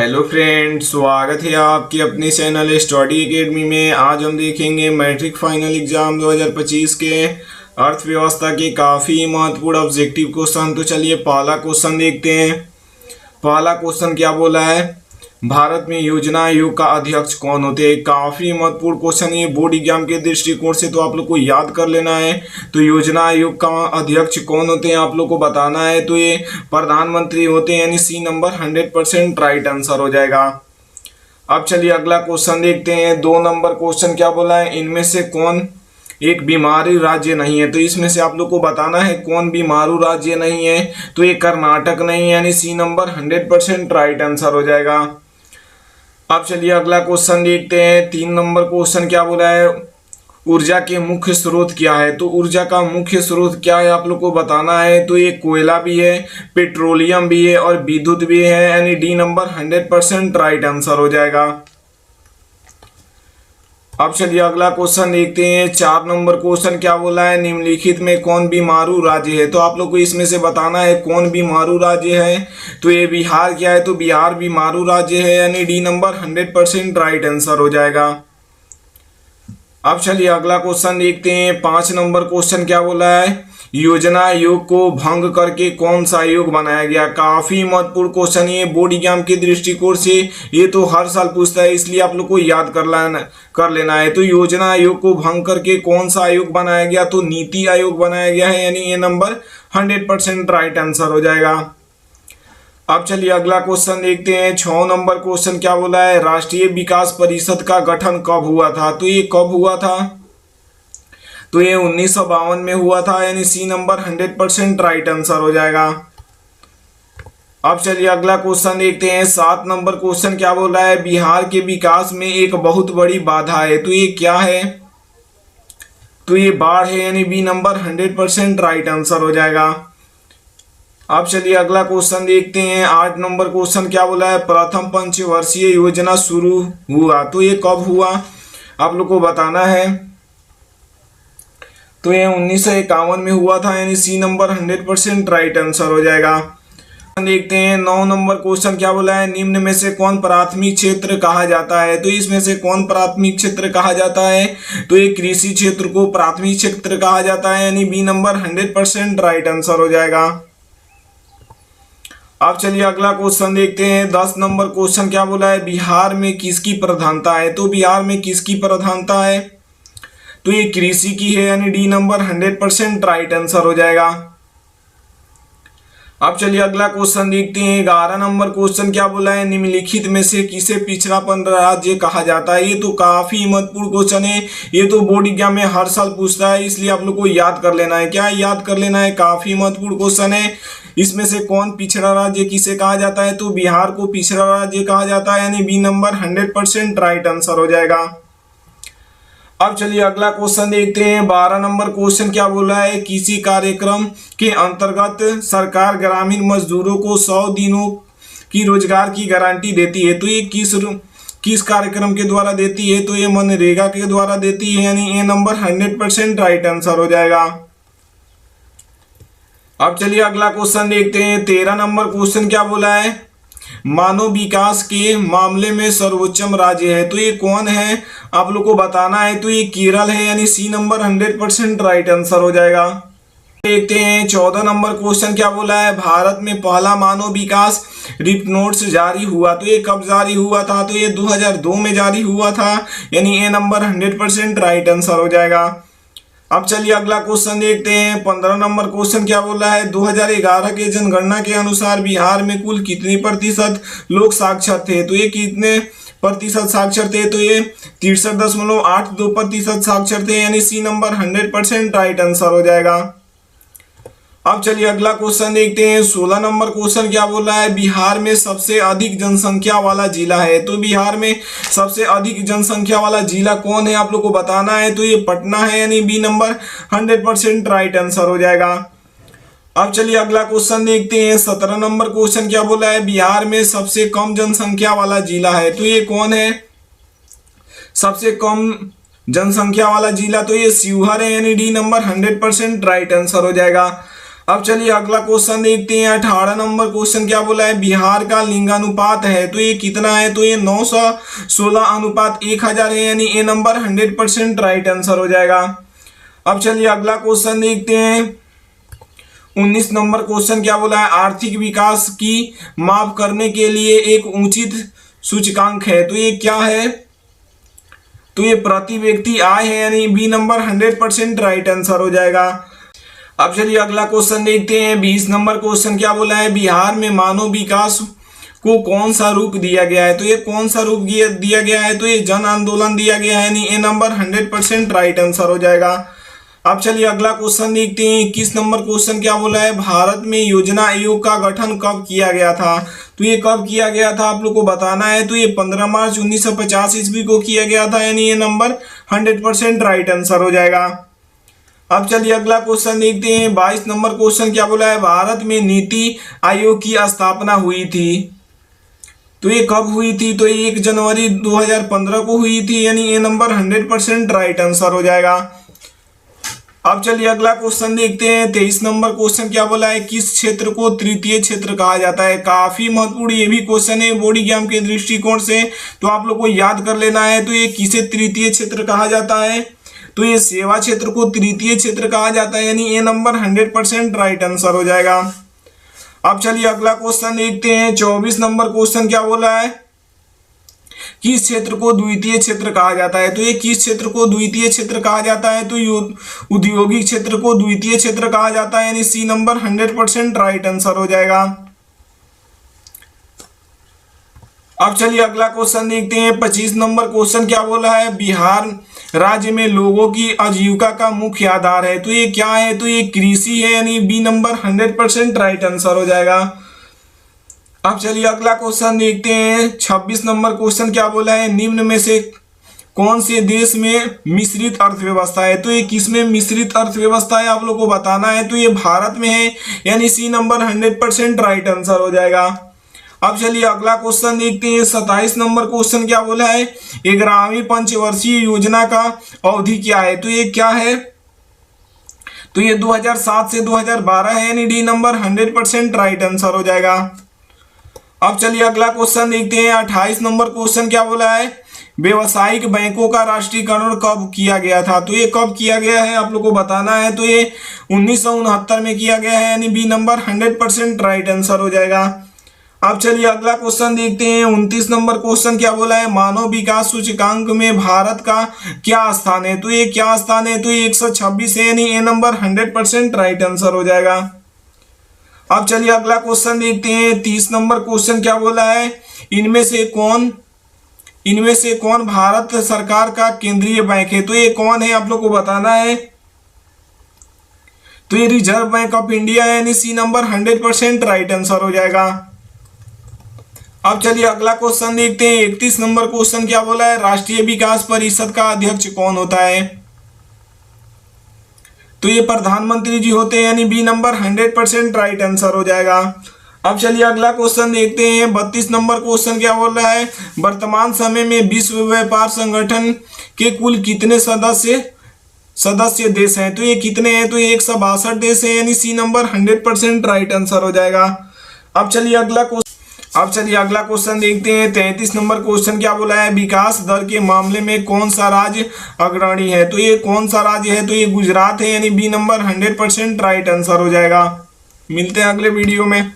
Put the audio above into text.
Hello friends, स्वागत है आपके अपने चैनल स्टडी एकेडमी में। आज हम देखेंगे मैट्रिक फाइनल एग्जाम 2025 के अर्थव्यवस्था के काफ़ी महत्वपूर्ण ऑब्जेक्टिव क्वेश्चन। तो चलिए पहला क्वेश्चन देखते हैं। पहला क्वेश्चन क्या बोला है, भारत में योजना आयोग का अध्यक्ष कौन होते हैं। काफ़ी महत्वपूर्ण क्वेश्चन ये बोर्ड एग्जाम के दृष्टिकोण से, तो आप लोग को याद कर लेना है। तो योजना आयोग का अध्यक्ष कौन होते हैं आप लोग को बताना है। तो ये प्रधानमंत्री होते हैं, यानी सी नंबर 100% राइट आंसर हो जाएगा। अब चलिए अगला क्वेश्चन देखते हैं। 2 नंबर क्वेश्चन क्या बोला है, इनमें से कौन एक बीमारू राज्य नहीं है। तो इसमें से आप लोग को बताना है कौन बीमारू राज्य नहीं है। तो ये कर्नाटक नहीं है, यानी सी नंबर 100% राइट आंसर हो जाएगा। अब चलिए अगला क्वेश्चन देखते हैं। 3 नंबर क्वेश्चन क्या बोला है, ऊर्जा के मुख्य स्रोत क्या है। तो ऊर्जा का मुख्य स्रोत क्या है आप लोग को बताना है। तो ये कोयला भी है, पेट्रोलियम भी है और विद्युत भी है, यानी डी नंबर 100% राइट आंसर हो जाएगा। अब चलिए अगला क्वेश्चन देखते हैं। 4 नंबर क्वेश्चन क्या बोला है, निम्नलिखित में कौन बीमारू राज्य है। तो आप लोग को इसमें से बताना है कौन बीमारू राज्य है। तो ये बिहार क्या है, तो बिहार बीमारू राज्य है, यानी डी नंबर 100% राइट आंसर हो जाएगा। अब चलिए अगला क्वेश्चन देखते हैं। 5 नंबर क्वेश्चन क्या बोला है, योजना आयोग को भंग करके कौन सा आयोग बनाया गया। काफी महत्वपूर्ण क्वेश्चन है बोर्ड एग्जाम के दृष्टिकोण से, ये तो हर साल पूछता है, इसलिए आप लोग को याद कर लेना है। तो योजना आयोग को भंग करके कौन सा आयोग बनाया गया, तो नीति आयोग बनाया गया है, यानी ये नंबर 100% राइट आंसर हो जाएगा। अब चलिए अगला क्वेश्चन देखते हैं। 6 नंबर क्वेश्चन क्या बोला है, राष्ट्रीय विकास परिषद का गठन कब हुआ था। तो ये कब हुआ था, तो ये 1952 में हुआ था, यानी सी नंबर 100% राइट आंसर हो जाएगा। अब चलिए अगला क्वेश्चन देखते हैं। 7 नंबर क्वेश्चन क्या बोला है, बिहार के विकास में एक बहुत बड़ी बाधा है। तो ये क्या है, तो ये बाढ़ है, यानी बी नंबर 100% राइट आंसर हो जाएगा। अब चलिए अगला क्वेश्चन देखते हैं। 8 नंबर क्वेश्चन क्या बोला है, प्रथम पंचवर्षीय योजना शुरू हुआ। तो ये कब हुआ आप लोग को बताना है। तो ये 1951 में हुआ था, यानी सी नंबर 100% राइट आंसर हो जाएगा। देखते हैं 9 नंबर क्वेश्चन क्या बोला है, निम्न में से कौन प्राथमिक क्षेत्र कहा जाता है। तो इसमें से कौन प्राथमिक क्षेत्र कहा जाता है। तो ये कृषि क्षेत्र को प्राथमिक क्षेत्र कहा जाता है, यानी बी नंबर 100% राइट आंसर हो जाएगा। अब चलिए अगला क्वेश्चन देखते हैं। 10 नंबर क्वेश्चन क्या बोला है, बिहार में किसकी प्रधानता है। तो बिहार में किसकी प्रधानता है, तो ये कृषि की है, यानी डी नंबर 100% राइट आंसर हो जाएगा। अब चलिए अगला क्वेश्चन देखते हैं। 11 नंबर क्वेश्चन क्या बोला है, निम्नलिखित में से किसे पिछड़ापन राज्य कहा जाता है। ये तो काफी महत्वपूर्ण क्वेश्चन है, ये तो बोर्ड एग्जाम में हर साल पूछता है, इसलिए आप लोग को याद कर लेना है। क्या याद कर लेना है, काफी महत्वपूर्ण क्वेश्चन है। इसमें से कौन पिछड़ा राज्य किसे कहा जाता है, तो बिहार को पिछड़ा राज्य कहा जाता है, यानी बी नंबर 100% राइट आंसर हो जाएगा। अब चलिए अगला क्वेश्चन देखते हैं। 12 नंबर क्वेश्चन क्या बोला है, किसी कार्यक्रम के अंतर्गत सरकार ग्रामीण मजदूरों को 100 दिनों की रोजगार की गारंटी देती है। तो ये किस कार्यक्रम के द्वारा देती है, तो ये मनरेगा के द्वारा देती है, यानी ये नंबर 100% राइट आंसर हो जाएगा। अब चलिए अगला क्वेश्चन देखते हैं। 13 नंबर क्वेश्चन क्या बोला है, मानव विकास के मामले में सर्वोच्चम राज्य है। तो ये कौन है आप लोग को बताना है। तो ये केरल है, यानी सी नंबर 100% राइट आंसर हो जाएगा। देखते हैं 14 नंबर क्वेश्चन क्या बोला है, भारत में पहला मानव विकास रिपोर्ट जारी हुआ। तो ये कब जारी हुआ था, तो ये 2002 में जारी हुआ था, यानी ये नंबर 100% राइट आंसर हो जाएगा। अब चलिए अगला क्वेश्चन देखते हैं। 15 नंबर क्वेश्चन क्या बोला है, 2011 के जनगणना के अनुसार बिहार में कुल कितनी प्रतिशत लोग साक्षर थे। तो ये कितने प्रतिशत साक्षर थे, तो ये 63.82% साक्षर थे, यानी सी नंबर 100% राइट आंसर हो जाएगा। अब चलिए अगला क्वेश्चन देखते हैं। 16 नंबर क्वेश्चन क्या बोला है, बिहार में सबसे अधिक जनसंख्या वाला जिला है। तो बिहार में सबसे अधिक जनसंख्या वाला जिला कौन है आप लोग को बताना है। तो ये पटना है, यानी बी नंबर 100% राइट आंसर हो जाएगा। अब चलिए अगला क्वेश्चन देखते हैं। 17 नंबर क्वेश्चन क्या बोला है, बिहार में सबसे कम जनसंख्या वाला जिला है। तो ये कौन है सबसे कम जनसंख्या वाला जिला, तो ये शिवहर है, यानी डी नंबर 100% राइट आंसर हो जाएगा। अब चलिए अगला क्वेश्चन देखते हैं। 18 नंबर क्वेश्चन क्या बोला है, बिहार का लिंगानुपात है तो ये कितना है, तो ये 916 अनुपात 1000 है, यानी ए नंबर 100% राइट आंसर हो जाएगा। अब चलिए अगला क्वेश्चन देखते हैं। 19 नंबर क्वेश्चन क्या बोला है, आर्थिक विकास की माप करने के लिए एक उचित सूचकांक है तो ये क्या है, तो ये प्रति व्यक्ति आय है, यानी बी नंबर 100% राइट आंसर हो जाएगा। अब चलिए अगला क्वेश्चन देखते हैं। 20 नंबर क्वेश्चन क्या बोला है, बिहार में मानव विकास को कौन सा रूप दिया गया है, तो ये कौन सा रूप दिया गया है, तो ये जन आंदोलन दिया गया है, यानी ए नंबर 100% राइट आंसर हो जाएगा। अब चलिए अगला क्वेश्चन देखते हैं। 21 नंबर क्वेश्चन क्या बोला है, भारत में योजना आयोग का गठन कब किया गया था, तो ये कब किया गया था आप लोग को बताना है, तो ये 15 मार्च 1950 ईस्वी को किया गया था, यानी ये नंबर 100% राइट आंसर हो जाएगा। अब चलिए अगला क्वेश्चन देखते हैं। 22 नंबर क्वेश्चन क्या बोला है, भारत में नीति आयोग की स्थापना हुई थी तो ये कब हुई थी, तो ये 1 जनवरी 2015 को हुई थी, यानी ये नंबर 100% राइट आंसर हो जाएगा। अब चलिए अगला क्वेश्चन देखते हैं। 23 नंबर क्वेश्चन क्या बोला है, किस क्षेत्र को तृतीय क्षेत्र कहा जाता है, काफी महत्वपूर्ण ये भी क्वेश्चन है बॉडी एग्जाम के दृष्टिकोण से, तो आप लोग को याद कर लेना है। तो ये किसे तृतीय क्षेत्र कहा जाता है, तो ये सेवा क्षेत्र को तृतीय क्षेत्र कहा जाता है, यानी ये नंबर 100% राइट आंसर हो जाएगा। अब चलिए अगला क्वेश्चन देखते हैं। 24 नंबर क्वेश्चन क्या बोला है, किस क्षेत्र को द्वितीय क्षेत्र कहा जाता है, तो ये किस क्षेत्र को द्वितीय क्षेत्र कहा जाता है, तो औद्योगिक क्षेत्र को द्वितीय क्षेत्र कहा जाता है, यानी सी नंबर 100% राइट आंसर हो जाएगा। अब चलिए अगला क्वेश्चन देखते हैं। 25 नंबर क्वेश्चन क्या बोला है, बिहार राज्य में लोगों की आजीविका का मुख्य आधार है तो ये क्या है, तो ये कृषि है, यानी बी नंबर 100% राइट आंसर हो जाएगा। अब चलिए अगला क्वेश्चन देखते हैं। 26 नंबर क्वेश्चन क्या बोला है, निम्न में से कौन से देश में मिश्रित अर्थव्यवस्था है, तो ये किस में मिश्रित अर्थव्यवस्था है आप लोग को बताना है, तो ये भारत में है, यानी सी नंबर 100% राइट आंसर हो जाएगा। अब चलिए अगला क्वेश्चन देखते हैं। 27 नंबर क्वेश्चन क्या बोला है, 11वीं पंचवर्षीय योजना का अवधि क्या है, तो ये क्या है, तो ये 2007 से 2012 है, यानी डी नंबर 100% राइट आंसर हो जाएगा। अब चलिए अगला क्वेश्चन देखते हैं। 28 नंबर क्वेश्चन क्या बोला है, व्यवसायिक बैंकों का राष्ट्रीयकरण कब किया गया था, तो ये कब किया गया है आप लोग को बताना है, तो ये 1969 में किया गया है, यानी बी नंबर 100% राइट आंसर हो जाएगा। अब चलिए अगला क्वेश्चन देखते हैं। 29 नंबर क्वेश्चन क्या बोला है, मानव विकास सूचकांक में भारत का क्या स्थान है, तो ये क्या स्थान है, तो ये 126 है, यानी ए नंबर 100% राइट आंसर हो जाएगा। अब चलिए अगला क्वेश्चन देखते हैं। 30 नंबर क्वेश्चन क्या बोला है, इनमें से कौन भारत सरकार का केंद्रीय बैंक है, तो ये कौन है आप लोग को बताना है, तो ये रिजर्व बैंक ऑफ इंडिया है, यानी सी नंबर 100% राइट आंसर हो जाएगा। अब चलिए अगला क्वेश्चन देखते हैं। 31 नंबर क्वेश्चन क्या बोला है, राष्ट्रीय विकास परिषद का अध्यक्ष कौन होता है, तो ये प्रधानमंत्री जी होते हैं, यानी बी नंबर 100% राइट आंसर हो जाएगा। अब चलिए अगला क्वेश्चन देखते हैं। 32 नंबर क्वेश्चन क्या बोल रहा है, वर्तमान समय में विश्व व्यापार संगठन के कुल कितने सदस्य देश हैं, तो ये कितने हैं, तो ये 162 देश हैं, यानी सी नंबर 100% राइट आंसर हो जाएगा। अब चलिए अगला क्वेश्चन देखते हैं। 33 नंबर क्वेश्चन क्या बोला है, विकास दर के मामले में कौन सा राज्य अग्रणी है, तो ये कौन सा राज्य है, तो ये गुजरात है, यानी बी नंबर 100% राइट आंसर हो जाएगा। मिलते हैं अगले वीडियो में।